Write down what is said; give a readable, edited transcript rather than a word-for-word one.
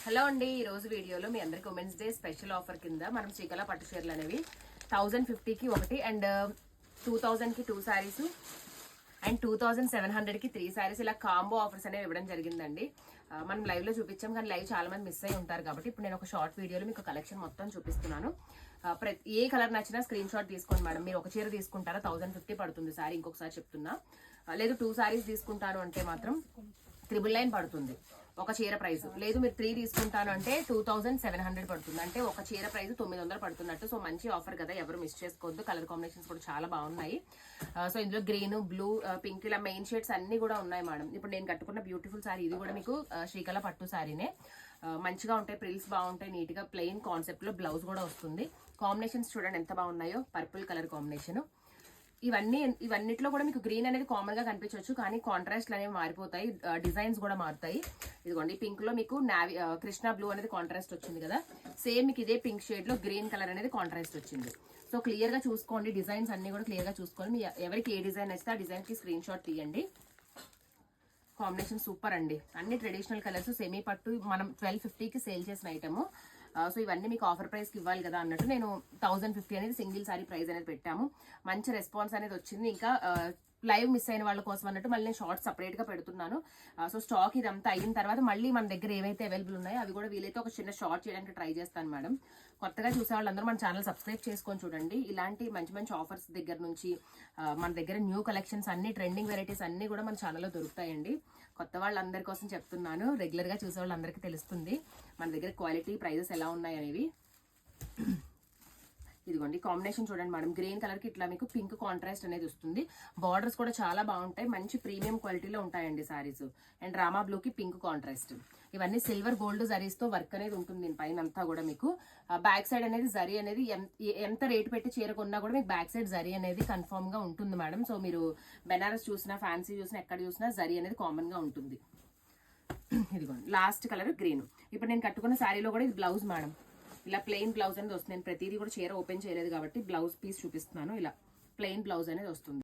Hello అండి, ఈ రోజు వీడియోలో మీ అందరికి ఉమెన్స్ డే స్పెషల్ ఆఫర్ కింద మనం శ్రీకళ పట్టు చీరలు అనేవి 1050కి ఒకటి అండ్ 2000కి 2 సారీస్ అండ్ 2700కి 3 సారీస్ ఇలా కాంబో ఆఫర్స్ అనేవి ఇవ్వడం జరిగిందండి. మనం లైవ్ లో చూపించాం కానీ లైవ్ చాలా మంది మిస్ అయ్యి ఉంటారు కాబట్టి ఇప్పుడు నేను ఒక షార్ట్ వీడియోలో మీకు కలెక్షన్ మొత్తం చూపిస్తున్నాను. ఏ కలర్ నచ్చినా స్క్రీన్ షాట్ తీసుకోండి మేడం. మీరు ఒక చీర తీసుకుంటారా 1050 పడుతుంది సారీ, ఇంకొకసారి చెప్తున్నా. లేదు 2 సారీస్ తీసుకుంటాను అంటే మాత్రం 999 పడుతుంది ఒక చీర ప్రైస్. లేదు మీరు 3 తీసుకుంటాను అంటే 2700 పడుతుంది. అంటే ఒక చీర ప్రైస్ 900 పడుతున్నట్టు. సో మంచి ఆఫర్ కదా, ఎవరు మిస్ చేసుకోవద్దు. కలర్ కాంబినేషన్స్ కూడా చాలా బాగున్నాయి. సో ఇందులో గ్రీన్, బ్లూ, పింక్ ఇలా మెయిన్ షేడ్స్ అన్ని కూడా ఉన్నాయి మేడం. ఇప్పుడు నేను కట్టుకున్న బ్యూటిఫుల్ సారీ ఇది కూడా మీకు శ్రీకళ పట్టు సారీనే. మంచిగా ఉంటాయి, ప్రిల్స్ బాగుంటాయి, నీట్ గా ప్లెయిన్ కాన్సెప్ట్ లో బ్లౌజ్ కూడా వస్తుంది. కాంబినేషన్స్ చూడండి ఎంత బాగున్నాయో, పర్పుల్ కలర్ కాంబినేషన్. ఇవన్నిట్లో కూడా మీకు గ్రీన్ అనేది కామన్ గా కనిపించవచ్చు, కానీ కాంట్రాస్ట్ అనేవి మారిపోతాయి, డిజైన్స్ కూడా మారుతాయి. ఇదిగోండి పింక్ లో మీకు నావీ కృష్ణ బ్లూ అనేది కాంట్రాస్ట్ వచ్చింది కదా, సేమ్ మీకు ఇదే పింక్ షేడ్ లో గ్రీన్ కలర్ అనేది కాంట్రాస్ట్ వచ్చింది. సో క్లియర్ గా చూసుకోండి, డిజైన్స్ అన్ని కూడా క్లియర్ గా చూసుకోండి. మీ ఎవరికి ఏ డిజైన్ నచ్చితే ఆ డిజైన్ కి స్క్రీన్ షాట్ తీయండి. కాంబినేషన్ సూపర్ అండి. అన్ని ట్రెడిషనల్ కలర్స్, సెమీ పట్టు మనం 1250కి సేల్ చేసిన ఐటమ్. సో ఇవన్నీ మీకు ఆఫర్ ప్రైస్ కి ఇవ్వాలి కదా అన్నట్టు నేను 1050 అనేది సింగిల్ సారీ ప్రైస్ అనేది పెట్టాము. మంచి రెస్పాన్స్ అనేది వచ్చింది. ఇంకా లైవ్ మిస్ అయిన వాళ్ళ కోసం అన్నట్టు మళ్ళీ నేను షార్ట్ సపరేట్ గా పెడుతున్నాను. సో స్టాక్ ఇదంతా అయిన తర్వాత మళ్ళీ మన దగ్గర ఏవైతే అవైలబుల్ ఉన్నాయో అవి కూడా వీలైతే ఒక చిన్న షార్ట్ చేయడానికి ట్రై చేస్తాను మేడం. కొత్తగా చూసే వాళ్ళందరూ మన ఛానల్ సబ్స్క్రైబ్ చేసుకొని చూడండి. ఇలాంటి మంచి మంచి ఆఫర్స్ దగ్గర నుంచి మన దగ్గర న్యూ కలెక్షన్స్ అన్ని, ట్రెండింగ్ వెరైటీస్ అన్ని కూడా మన ఛానల్లో దొరుకుతాయండి. కొత్త వాళ్ళందరి కోసం చెప్తున్నాను, రెగ్యులర్ గా చూసే వాళ్ళందరికీ తెలుస్తుంది మన దగ్గర క్వాలిటీ, ప్రైజెస్ ఎలా ఉన్నాయి అనేవి. ఇదిగోండి కాంబినేషన్ చూడండి మేడం, గ్రీన్ కలర్ కి ఇట్లా మీకు పింక్ కాంట్రాస్ట్ అనేది వస్తుంది. బార్డర్స్ కూడా చాలా బాగుంటాయి, మంచి ప్రీమియం క్వాలిటీలో ఉంటాయండి సారీస్. అండ్ రామా బ్లూ కి పింక్ కాంట్రాస్ట్. ఇవన్నీ సిల్వర్ గోల్డ్ జరీస్ తో వర్క్ అనేది ఉంటుంది దీని పైన అంతా కూడా. మీకు బ్యాక్ సైడ్ అనేది జరీ అనేది ఎంత రేటు పెట్టి చీర కొన్నా కూడా మీకు బ్యాక్ సైడ్ జరీ అనేది కన్ఫర్మ్ గా ఉంటుంది మేడం. సో మీరు బెనారస్ చూసినా, ఫ్యాన్సీ చూసినా, ఎక్కడ చూసినా జరీ అనేది కామన్ గా ఉంటుంది. ఇదిగోండి లాస్ట్ కలర్ గ్రీన్. ఇప్పుడు నేను కట్టుకున్న శారీలో కూడా ఇది బ్లౌజ్ మేడం. ఇలా ప్లెయిన్ బ్లౌజ్ అనేది వస్తుంది. నేను ప్రతిదీ కూడా చీర ఓపెన్ చేయలేదు కాబట్టి బ్లౌజ్ పీస్ చూపిస్తున్నాను. ఇలా ప్లెయిన్ బ్లౌజ్ అనేది వస్తుంది.